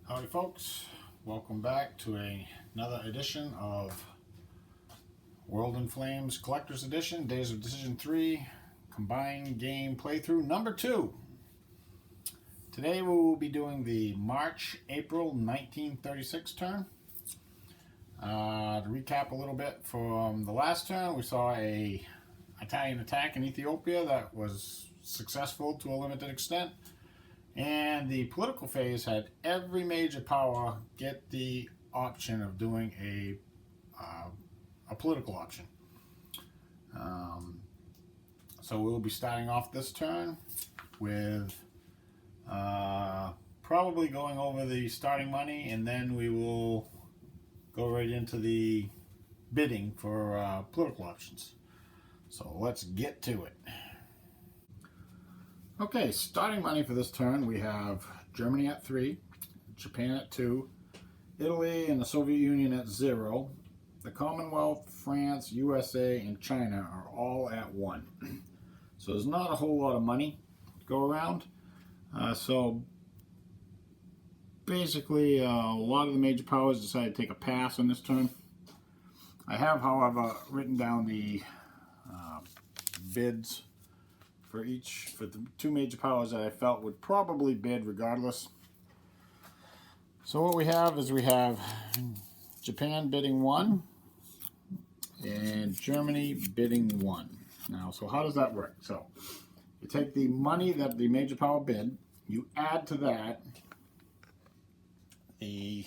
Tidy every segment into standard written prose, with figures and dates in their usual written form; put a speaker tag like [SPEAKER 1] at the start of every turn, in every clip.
[SPEAKER 1] Howdy folks, welcome back to another edition of World in Flames Collector's Edition, Days of Decision 3, Combined Game Playthrough number 2. Today we will be doing the March-April 1936 turn. To recap a little bit from the last turn, we saw an Italian attack in Ethiopia that was successful to a limited extent. And the political phase had every major power get the option of doing a political option. So we'll be starting off this turn with probably going over the starting money, and then we will go right into the bidding for political options. So let's get to it. Okay, starting money for this turn, we have Germany at 3, Japan at 2, Italy and the Soviet Union at 0, the Commonwealth, France, USA, and China are all at 1. So there's not a whole lot of money to go around. So basically, a lot of the major powers decided to take a pass on this turn. I have, however, written down the bids for the two major powers that I felt would probably bid regardless. So what we have is Japan bidding 1 and Germany bidding 1. Now, so how does that work? So you take the money that the major power bid, you add to that the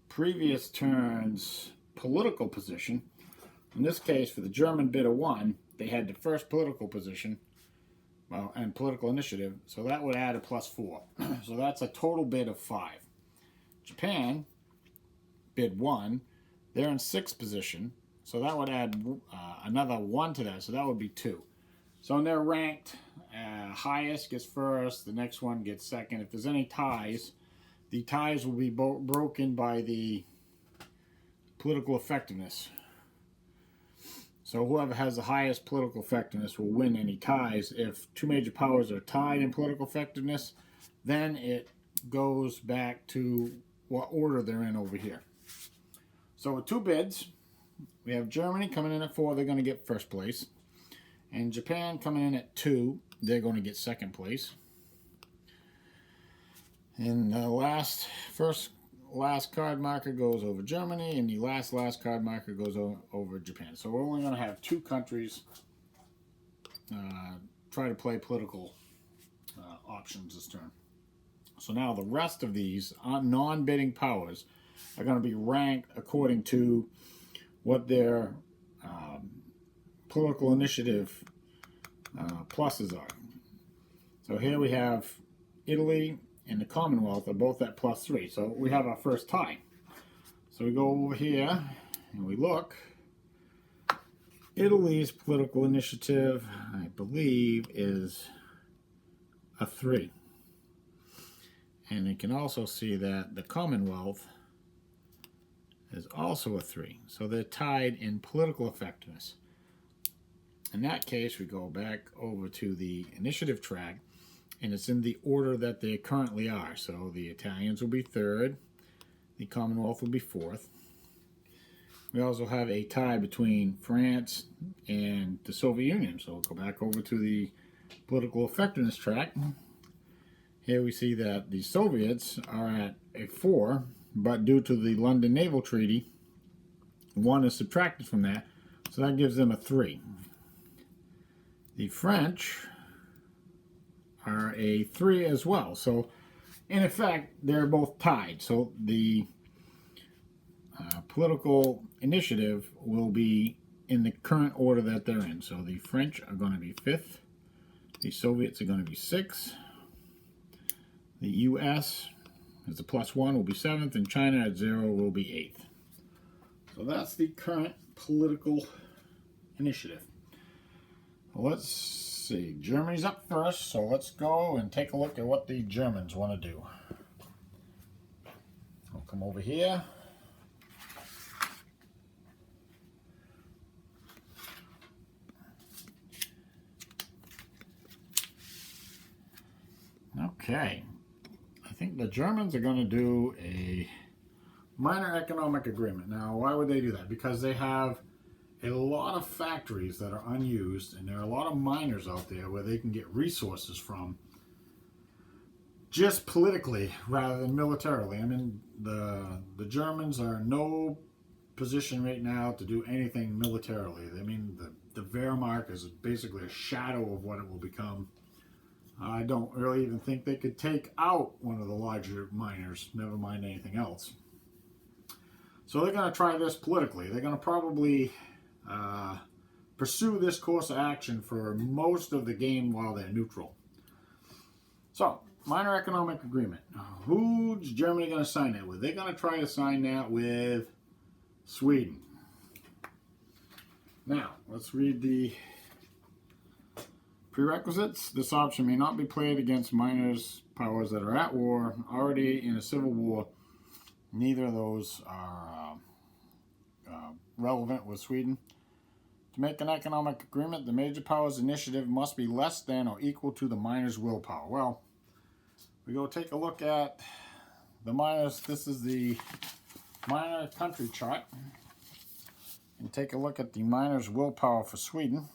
[SPEAKER 1] previous turn's political position. In this case, for the German bid of 1, they had the first political position, and political initiative, so that would add a +4. So that's a total bid of 5. Japan bid 1, they're in 6th position, so that would add another 1 to that, so that would be 2. So they're ranked, highest gets first, the next one gets second. If there's any ties, the ties will be broken by the political effectiveness. So whoever has the highest political effectiveness will win any ties. If two major powers are tied in political effectiveness, then it goes back to what order they're in over here. So with two bids, we have Germany coming in at 4, they're going to get first place. And Japan coming in at 2, they're going to get second place. And the last card marker goes over Germany, and the last card marker goes over Japan. So we're only going to have 2 countries try to play political options this turn. So now the rest of these non-bidding powers are going to be ranked according to what their political initiative pluses are. So here we have Italy and the Commonwealth are both at +3. So we have our first tie. So we go over here and we look. Italy's political initiative, I believe, is a 3. And you can also see that the Commonwealth is also a 3. So they're tied in political effectiveness. In that case, we go back over to the initiative track, and it's in the order that they currently are. So the Italians will be 3rd, the Commonwealth will be 4th. We also have a tie between France and the Soviet Union. So we'll go back over to the political effectiveness track. Here we see that the Soviets are at a 4, but due to the London Naval Treaty, 1 is subtracted from that, so that gives them a 3. The French are a 3 as well. So in effect, they're both tied. So the political initiative will be in the current order that they're in. So the French are going to be 5th. The Soviets are going to be 6th. The US as a +1 will be 7th, and China at 0 will be 8th. So that's the current political initiative. Let's see, Germany's up first, so let's go and take a look at what the Germans want to do. I'll come over here. Okay, I think think the Germans are going to do a minor economic agreement. Now, why would they do that? Because they have a lot of factories that are unused, and there are a lot of miners out there where they can get resources from just politically rather than militarily. I mean, the Germans are in no position right now to do anything militarily. I mean, the Wehrmacht is basically a shadow of what it will become. I don't really even think they could take out one of the larger miners, never mind anything else. So they're going to try this politically. They're going to probably pursue this course of action for most of the game while they're neutral. So, minor economic agreement. Who's Germany going to sign that with? They're going to try to sign that with Sweden. Now, let's read the prerequisites. This option may not be played against minors powers that are at war, already in a civil war. Neither of those are relevant with Sweden. To make an economic agreement, the major powers' initiative must be less than or equal to the minors' willpower. Well, we go take a look at the minors. This is the minor country chart. And take a look at the minors' willpower for Sweden.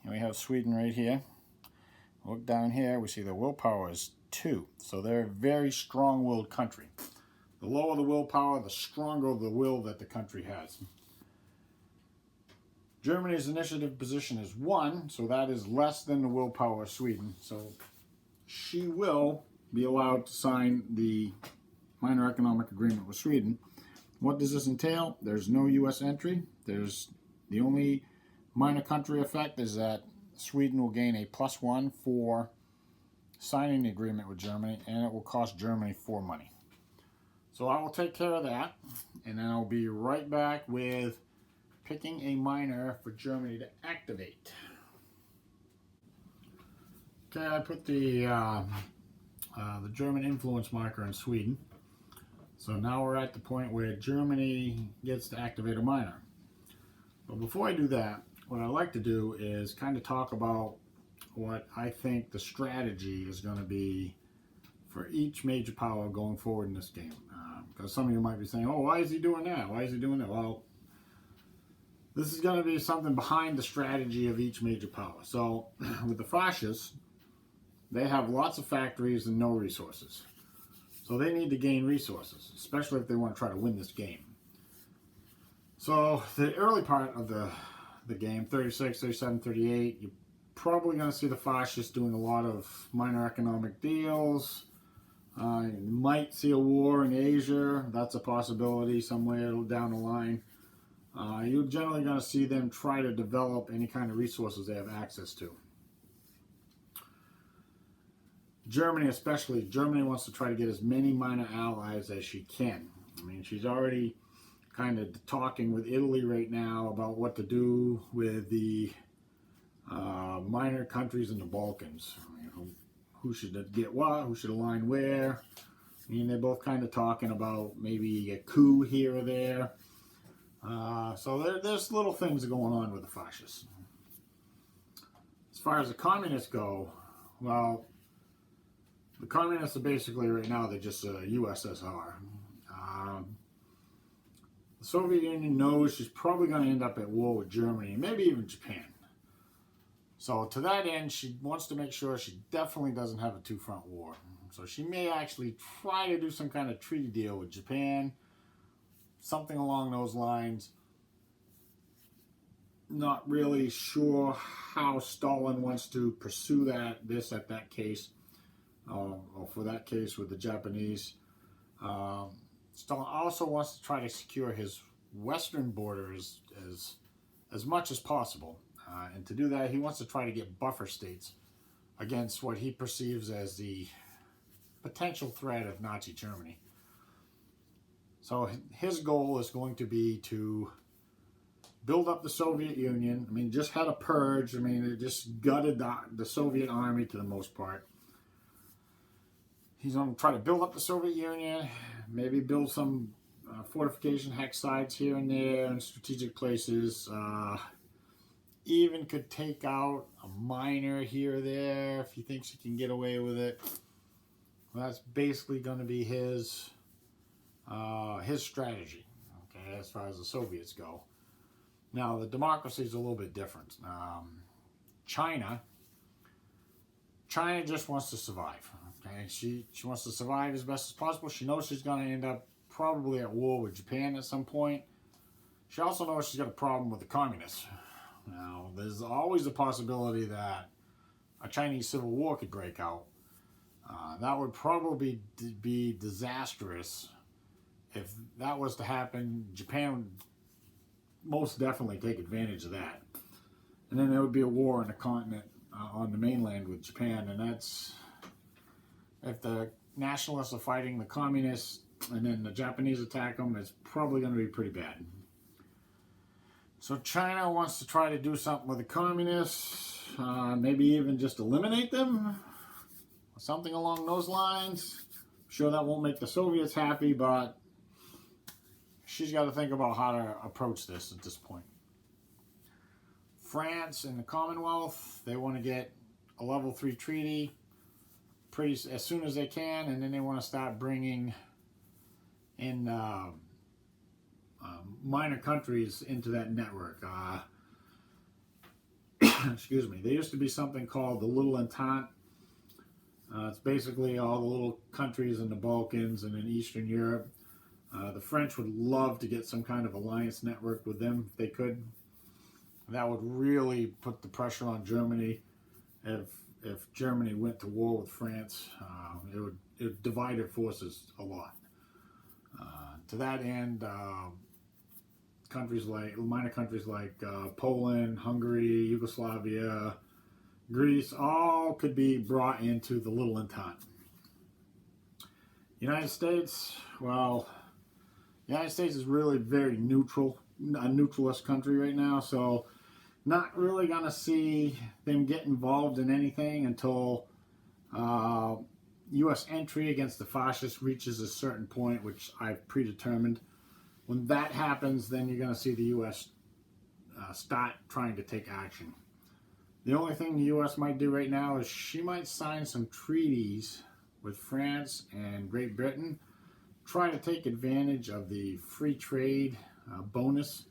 [SPEAKER 1] And we have Sweden right here. Look down here, we see the willpower is 2. So they're a very strong-willed country. The lower the willpower, the stronger the will that the country has. Germany's initiative position is 1, so that is less than the willpower of Sweden. So she will be allowed to sign the minor economic agreement with Sweden. What does this entail? There's no U.S. entry. There's the only minor country effect is that Sweden will gain a +1 for signing the agreement with Germany, and it will cost Germany 4 money. So I will take care of that, and then I'll be right back with picking a minor for Germany to activate. Okay, I put the German influence marker in Sweden. So now we're at the point where Germany gets to activate a minor. But before I do that, what I like to do is kind of talk about what I think the strategy is going to be for each major power going forward in this game. Because some of you might be saying, oh, why is he doing that? Why is he doing that? Well, this is going to be something behind the strategy of each major power. So with the fascists, they have lots of factories and no resources. So they need to gain resources, especially if they want to try to win this game. So the early part of the game, 36, 37, 38, you're probably going to see the fascists doing a lot of minor economic deals. You might see a war in Asia. That's a possibility somewhere down the line. You're generally going to see them try to develop any kind of resources they have access to. Germany especially, Germany wants to try to get as many minor allies as she can. I mean, she's already kind of talking with Italy right now about what to do with the minor countries in the Balkans. You know, who should get what, who should align where. I mean, they're both kind of talking about maybe a coup here or there. So there's little things going on with the fascists. As far as the communists go, well, the communists are basically right now, they're just a USSR. The Soviet Union knows she's probably going to end up at war with Germany, maybe even Japan. So to that end, she wants to make sure she definitely doesn't have a two-front war. So she may actually try to do some kind of treaty deal with Japan, something along those lines. Not really sure how Stalin wants to pursue this at that case, or for that case with the Japanese. Stalin also wants to try to secure his western borders as much as possible. And to do that, he wants to try to get buffer states against what he perceives as the potential threat of Nazi Germany. So his goal is going to be to build up the Soviet Union. I mean, just had a purge. I mean, it just gutted the Soviet army to the most part. He's going to try to build up the Soviet Union, maybe build some fortification hex sites here and there in strategic places. Even could take out a minor here or there if he thinks he can get away with it. Well, that's basically going to be his strategy, okay, as far as the Soviets go. Now, the democracy is a little bit different. China just wants to survive. Okay, she wants to survive as best as possible. She knows she's going to end up probably at war with Japan at some point. She also knows she's got a problem with the communists. Now, there's always a possibility that a Chinese civil war could break out. That would probably be disastrous. If that was to happen, Japan would most definitely take advantage of that. And then there would be a war on the continent, on the mainland with Japan. And that's, if the nationalists are fighting the communists and then the Japanese attack them, it's probably going to be pretty bad. So China wants to try to do something with the communists, maybe even just eliminate them, something along those lines. I'm sure that won't make the Soviets happy, but she's got to think about how to approach this at this point. France and the Commonwealth, they want to get a level 3 treaty as soon as they can, and then they want to start bringing in minor countries into that network. Excuse me. There used to be something called the Little Entente. It's basically all the little countries in the Balkans and in Eastern Europe. The French would love to get some kind of alliance network with them if they could. That would really put the pressure on Germany. If Germany went to war with France, it would divide their forces a lot. To that end, minor countries like Poland, Hungary, Yugoslavia, Greece, all could be brought into the Little Entente. United States, well, the United States is really very neutral, a neutralist country right now, so not really going to see them get involved in anything until U.S. entry against the fascists reaches a certain point, which I've predetermined. When that happens, then you're going to see the U.S. Start trying to take action. The only thing the U.S. might do right now is she might sign some treaties with France and Great Britain, try to take advantage of the free trade bonus.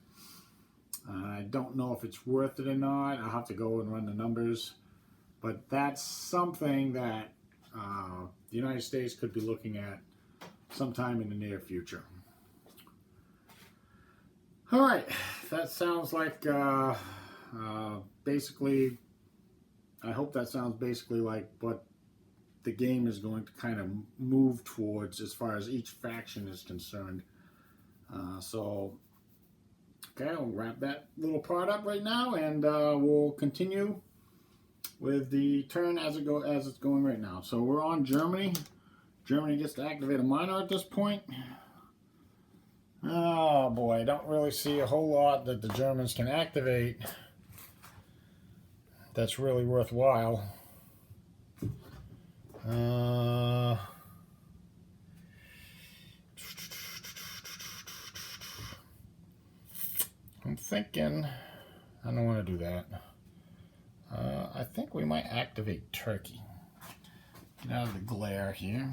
[SPEAKER 1] I don't know if it's worth it or not. I'll have to go and run the numbers. But that's something that the United States could be looking at sometime in the near future. All right, that sounds like basically, I hope that sounds basically like what the game is going to kind of move towards as far as each faction is concerned. Okay, I'll wrap that little part up right now, and we'll continue with the turn as it's going right now. So we're on Germany. Germany gets to activate a minor at this point. Oh boy, I don't really see a whole lot that the Germans can activate that's really worthwhile. I'm thinking, I don't want to do that. I think we might activate Turkey. Get out of the glare here.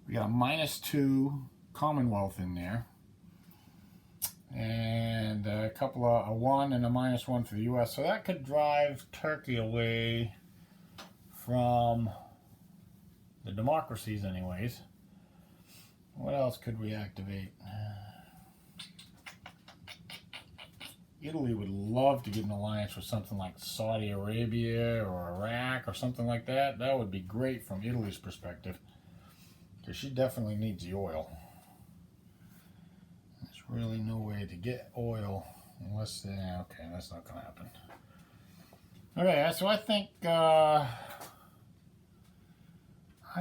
[SPEAKER 1] We got a -2 Commonwealth in there. And a couple of a 1 and a -1 for the U.S. So that could drive Turkey away from the democracies anyways. What else could we activate? Italy would love to get an alliance with something like Saudi Arabia or Iraq or something like that. That would be great from Italy's perspective, because she definitely needs the oil. There's really no way to get oil unless, okay, that's not going to happen. Okay, so I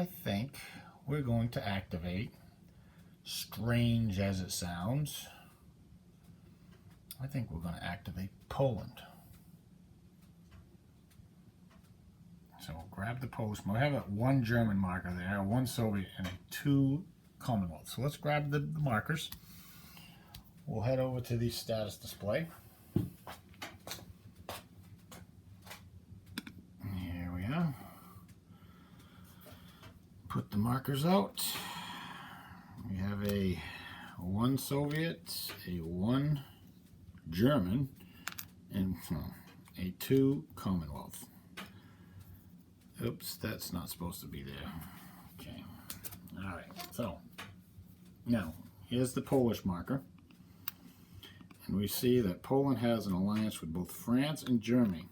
[SPEAKER 1] think we're going to activate, strange as it sounds, I think we're going to activate Poland. So we'll grab the post. We have 1 German marker there, 1 Soviet, and 2 Commonwealth. So let's grab the markers. We'll head over to the status display. Here we are. Put the markers out. We have a 1 Soviet, a 1 German, and a 2 Commonwealth. Oops, that's not supposed to be there. Okay. Alright, so now here's the Polish marker. And we see that Poland has an alliance with both France and Germany.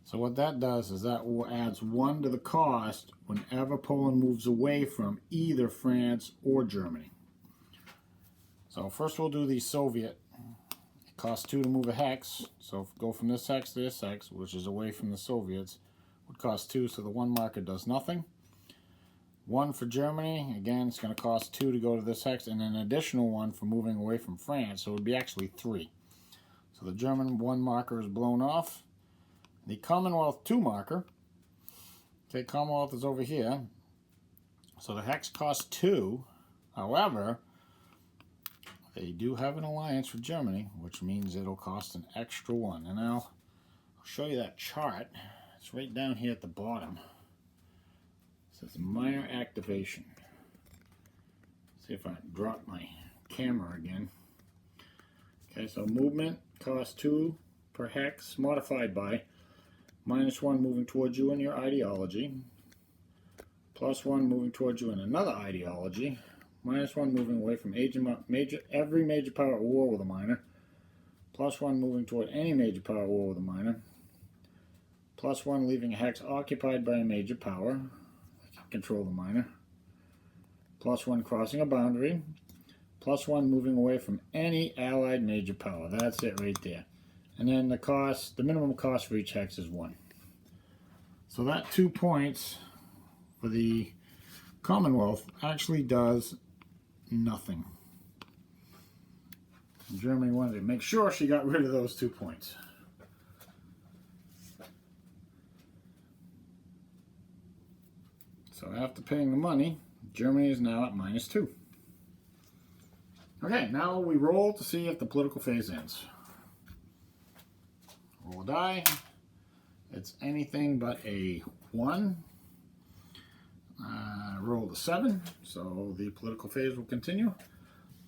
[SPEAKER 1] So what that does is that adds 1 to the cost whenever Poland moves away from either France or Germany. So first we'll do the Soviet. It costs 2 to move a hex. So if we go from this hex to this hex, which is away from the Soviets, would cost 2, so the 1 marker does nothing. 1 for Germany, again it's going to cost 2 to go to this hex, and an additional 1 for moving away from France, so it would be actually 3. So the German 1 marker is blown off. The Commonwealth 2 marker, okay, Commonwealth is over here, so the hex costs 2. However, they do have an alliance with Germany, which means it'll cost an extra 1. And I'll show you that chart. It's right down here at the bottom. It says minor activation. See if I can drop my camera again. Okay, so movement costs 2 per hex, modified by -1 moving towards you in your ideology, +1 moving towards you in another ideology, -1 moving away from every major power at war with a minor, +1 moving toward any major power at war with a minor, +1 leaving a hex occupied by a major power, control the minor, +1 crossing a boundary, +1 moving away from any allied major power. That's it right there. And then the minimum cost for each hex is 1. So that 2 points for the Commonwealth actually does nothing. Germany wanted to make sure she got rid of those 2 points. So after paying the money, Germany is now at -2. Okay, now we roll to see if the political phase ends. Roll a die. It's anything but a 1. Roll a 7, so the political phase will continue.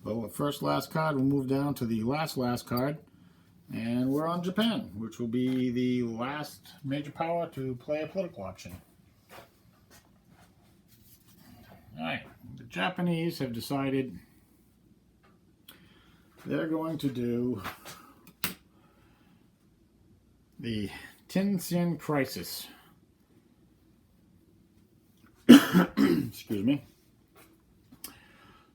[SPEAKER 1] Well, the first last card will move down to the last card, and we're on Japan, which will be the last major power to play a political option. Alright, the Japanese have decided they're going to do the Tenzin crisis. Excuse me.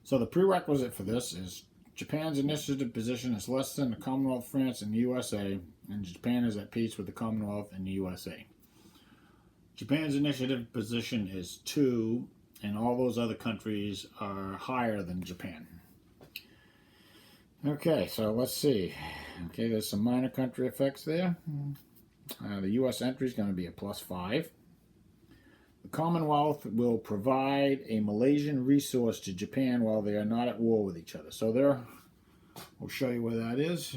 [SPEAKER 1] So the prerequisite for this is Japan's initiative position is less than the Commonwealth, France, and the USA, and Japan is at peace with the Commonwealth and the USA. Japan's initiative position is 2, and all those other countries are higher than Japan. Okay, so let's see. Okay, there's some minor country effects there. The U.S. entry is going to be a +5. The Commonwealth will provide a Malaysian resource to Japan while they are not at war with each other. So there, we'll show you where that is.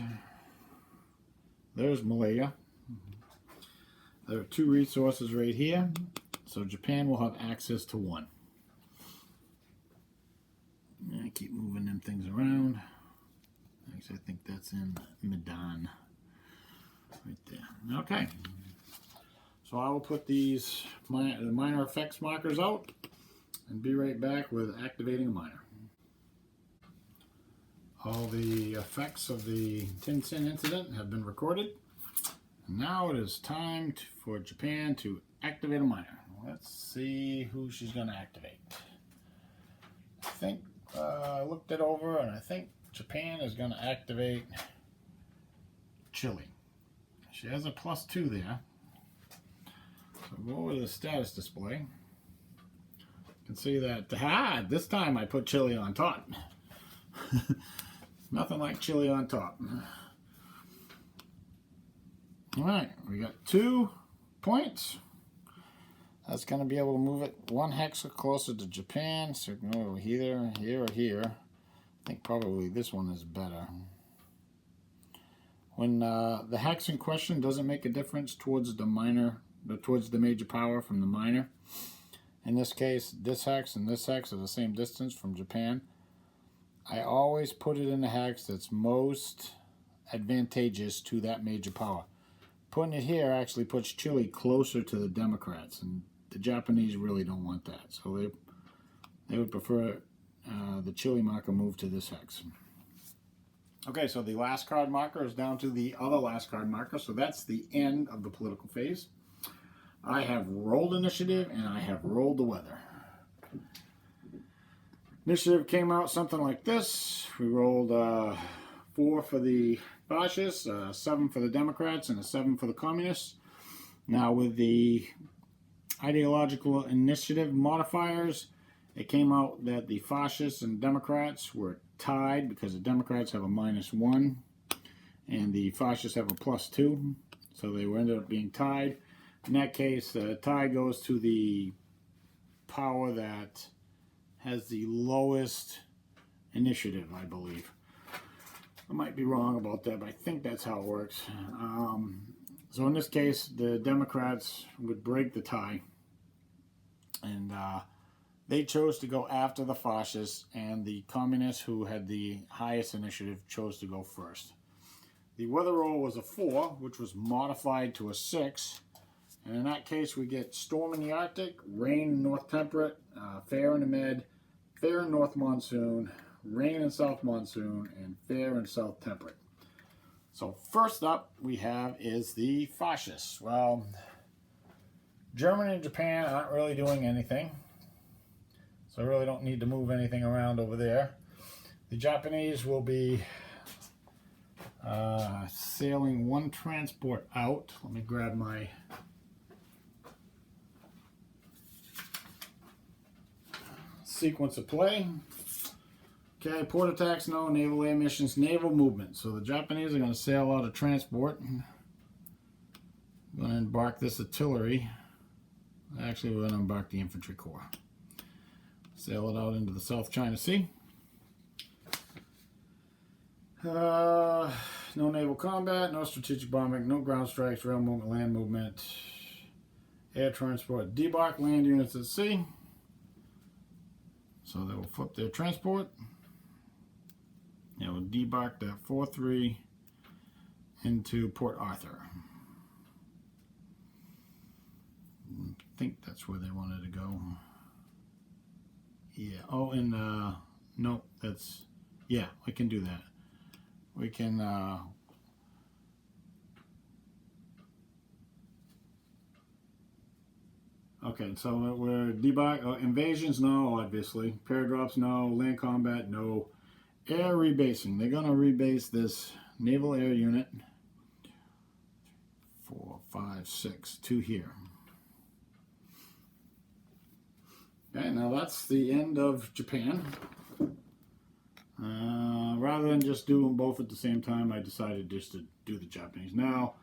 [SPEAKER 1] There's Malaya. There are 2 resources right here. So Japan will have access to 1. I keep moving them things around. Actually, I think that's in Medan. Right there. Okay. So I will put these the minor effects markers out and be right back with activating a minor. All the effects of the Tenzin incident have been recorded. And now it is time for Japan to activate a minor. Let's see who she's going to activate. I think I looked it over, and I think Japan is going to activate Chile. She has a +2 there. So go over to the status display. You can see that, this time I put Chile on top. Nothing like Chile on top. Alright, we got 2 points. That's going to be able to move it 1 hex closer to Japan. So we can go either here or here. I think probably this one is better. When the hex in question doesn't make a difference towards the minor, towards the major power from the minor, In this case, this hex and this hex are the same distance from Japan. I always put it in the hex that's most advantageous to that major power. Putting it here actually puts Chile closer to the Democrats, and the Japanese really don't want that. So they would prefer the Chile marker move to this hex. Okay, so the last card marker is down to the other last card marker, so that's the end of the political phase. I have rolled initiative and I have rolled the weather. Initiative came out something like this. We rolled 4 for the fascists, 7 for the Democrats, and a 7 for the communists. Now with the ideological initiative modifiers, it came out that the fascists and Democrats were tied because the Democrats have a -1 and the fascists have a +2. So they ended up being tied. In that case, the tie goes to the power that has the lowest initiative, I believe. I might be wrong about that, but I think that's how it works. So in this case, the Democrats would break the tie. And they chose to go after the fascists, and the communists, who had the highest initiative, chose to go first. The weather roll was a 4, which was modified to a 6. And in that case, we get storm in the Arctic, rain in North Temperate, fair in the Med, fair in North Monsoon, rain in South Monsoon, and fair in South Temperate. So first up we have is the fascists. Well, Germany and Japan aren't really doing anything, so I really don't need to move anything around over there. The Japanese will be sailing 1 transport out. Let me grab my sequence of play. Okay, port attacks, no. Naval air missions, naval movement. So the Japanese are going to sail out a transport. I'm going to embark this artillery. Actually, we're going to embark the infantry corps. Sail it out into the South China Sea. No naval combat, no strategic bombing, no ground strikes, rail movement, land movement, air transport, debark land units at sea. So they will flip their transport. They will debark that 4-3 into Port Arthur. I think that's where they wanted to go. Yeah. Oh, and nope. That's, yeah. We can do that. We can. Okay, so we're debark. Invasions, no, obviously. Paradrops, no. Land combat, no. Air rebasing. They're going to rebase this naval air unit. 4, 5, 6 to here. Okay, now that's the end of Japan. Rather than just do them both at the same time, I decided just to do the Japanese. Now,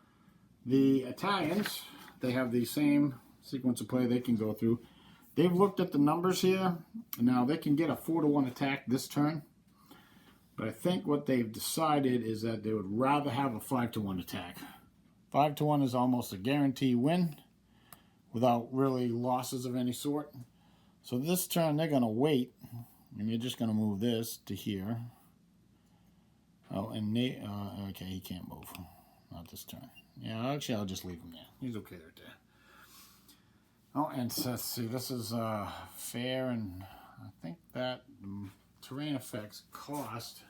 [SPEAKER 1] the Italians, they have the same sequence of play they can go through. They've looked at the numbers here. Now, they can get a 4-1 attack this turn. But I think what they've decided is that they would rather have a 5-1 attack. 5-1 is almost a guarantee win without really losses of any sort. So this turn they're going to wait, and you're just going to move this to here. Oh, and okay, he can't move. Not this turn. Yeah, actually I'll just leave him there. He's okay right there. Oh, and so, let's see, this is fair, and I think that terrain effects cost.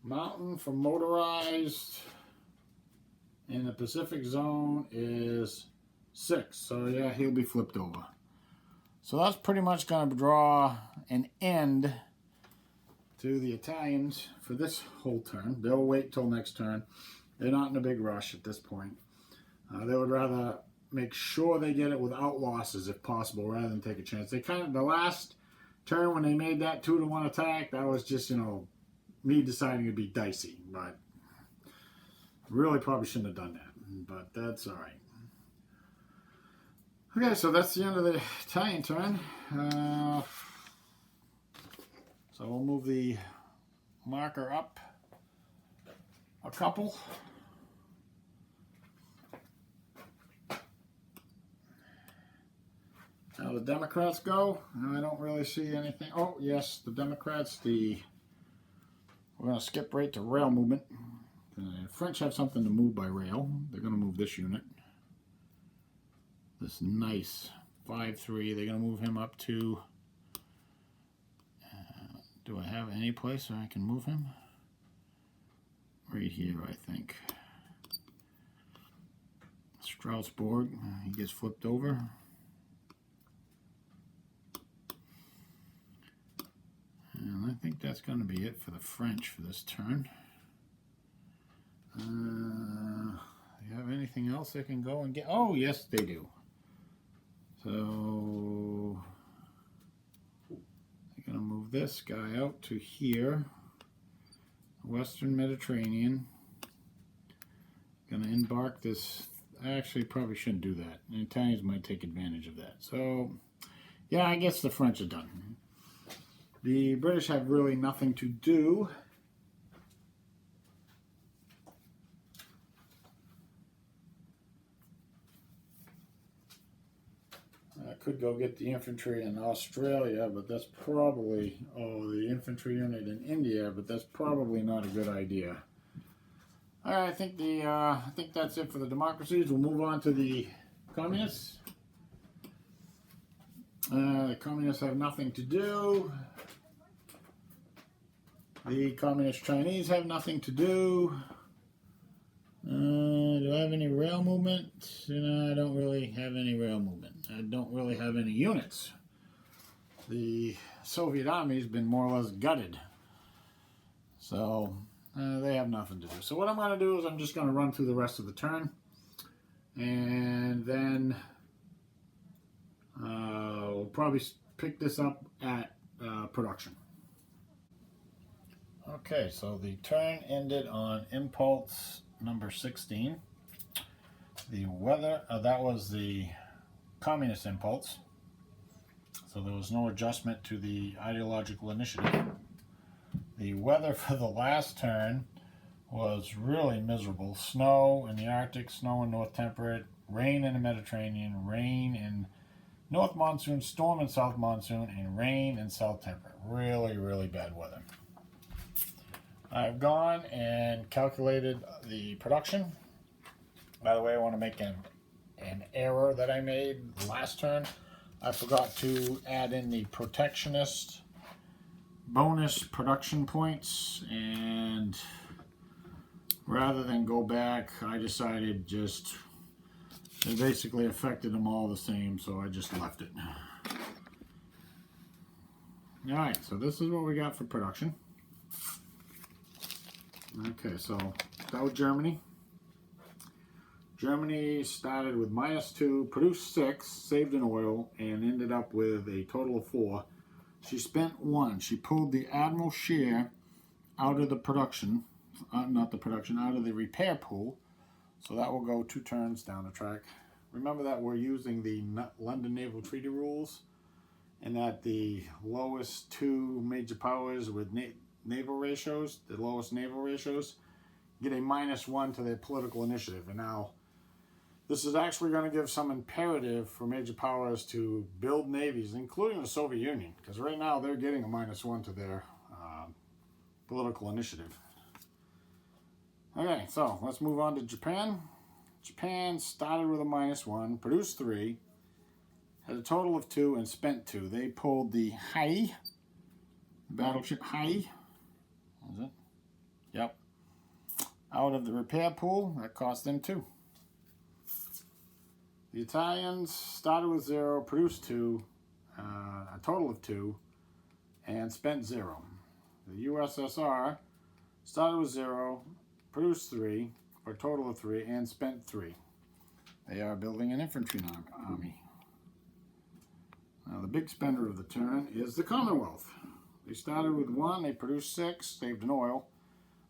[SPEAKER 1] Mountain for motorized in the Pacific zone is 6. So yeah, he'll be flipped over. So that's pretty much going to draw an end to the Italians for this whole turn. They'll wait till next turn. They're not in a big rush at this point. They would rather make sure they get it without losses if possible, rather than take a chance. They kind of, the last turn when they made that 2-1 attack, that was just, you know, me deciding it'd be dicey, but really probably shouldn't have done that, but that's all right. Okay, so that's the end of the Italian turn. So we'll move the marker up a couple. the Democrats go, I don't really see anything. Oh, yes, the Democrats, we're going to skip right to rail movement. The French have something to move by rail. They're going to move this unit. This nice 5-3. They're going to move him up to... do I have any place where I can move him? Right here, I think. Strasbourg, he gets flipped over. And I think that's going to be it for the French for this turn. Do you have anything else they can go and get? Oh, yes, they do. So, they're going to move this guy out to here. Western Mediterranean. Going to embark this. I actually probably shouldn't do that. The Italians might take advantage of that. So, yeah, I guess the French are done. The British have really nothing to do. I could go get the infantry in Australia, but that's probably, the infantry unit in India, but that's probably not a good idea. All right, I think that's it for the democracies. We'll move on to the communists. The communists have nothing to do. The communist Chinese have nothing to do. Do I have any rail movement? No, I don't really have any rail movement. I don't really have any units. The Soviet army's been more or less gutted. So, they have nothing to do. So what I'm going to do is I'm just going to run through the rest of the turn. And then we'll probably pick this up at production. Okay, so the turn ended on impulse number 16. The weather, that was the communist impulse. So there was no adjustment to the ideological initiative. The weather for the last turn was really miserable. Snow in the Arctic, snow in North Temperate, rain in the Mediterranean, rain in North Monsoon, storm in South Monsoon, and rain in South Temperate. Really, really bad weather. I've gone and calculated the production. By the way, I want to make an error that I made last turn. I forgot to add in the protectionist bonus production points, and rather than go back, I decided it basically affected them all the same, so I just left it. Alright, so this is what we got for production. Okay, so that was Germany. Germany started with -2, produced 6, saved in oil, and ended up with a total of 4. She spent 1. She pulled the admiral share out of the production, out of the repair pool. So that will go 2 turns down the track. Remember that we're using the London Naval Treaty Rules, and that the lowest 2 major powers with naval ratios, the lowest naval ratios, get a -1 to their political initiative. And now, this is actually going to give some imperative for major powers to build navies, including the Soviet Union, because right now they're getting a -1 to their political initiative. Okay, so let's move on to Japan. Japan started with a -1, produced 3, had a total of 2, and spent 2. They pulled the Hai, battleship Hai, was it? Yep. Out of the repair pool. That cost them 2. The Italians started with 0, produced 2, a total of 2, and spent 0. The USSR started with 0, produced 3, for a total of 3, and spent 3. They are building an infantry army. Now the big spender of the turn is the Commonwealth. They started with 1, they produced 6, saved in oil.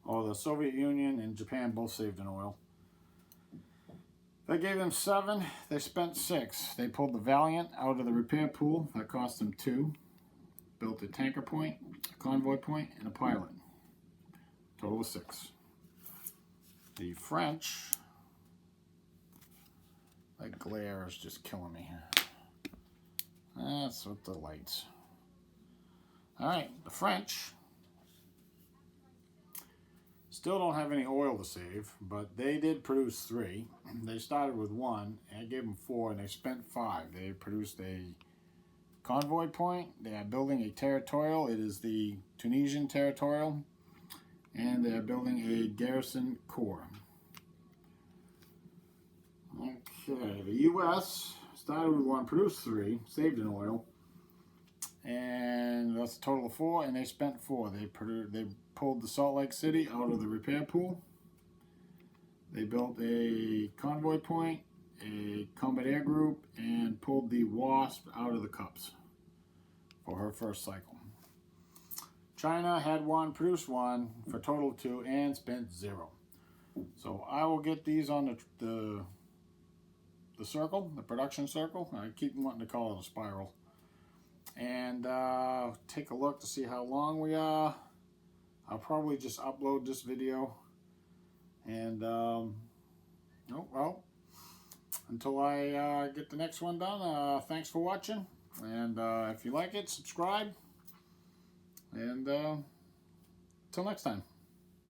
[SPEAKER 1] The Soviet Union and Japan both saved in oil. That gave them 7, they spent 6. They pulled the Valiant out of the repair pool, that cost them 2. Built a tanker point, a convoy point, and a pilot. Total of 6. The French, that glare is just killing me. That's with the lights. All right, the French still don't have any oil to save, but they did produce 3. They started with 1, and I gave them 4, and they spent 5. They produced a convoy point. They are building a territorial. It is the Tunisian territorial, and they are building a garrison corps. Okay, the U.S. started with 1, produced 3, saved in oil, and that's a total of 4. And they spent 4. They pulled the Salt Lake City out of the repair pool. They built a convoy point, a combat air group, and pulled the Wasp out of the cups for her first cycle. China had 1, produced 1 for a total of 2, and spent 0. So I will get these on the circle, the production circle. I keep wanting to call it a spiral. And take a look to see how long we are. I'll probably just upload this video. And, oh, well, until I get the next one done, thanks for watching. And if you like it, subscribe. And till next time.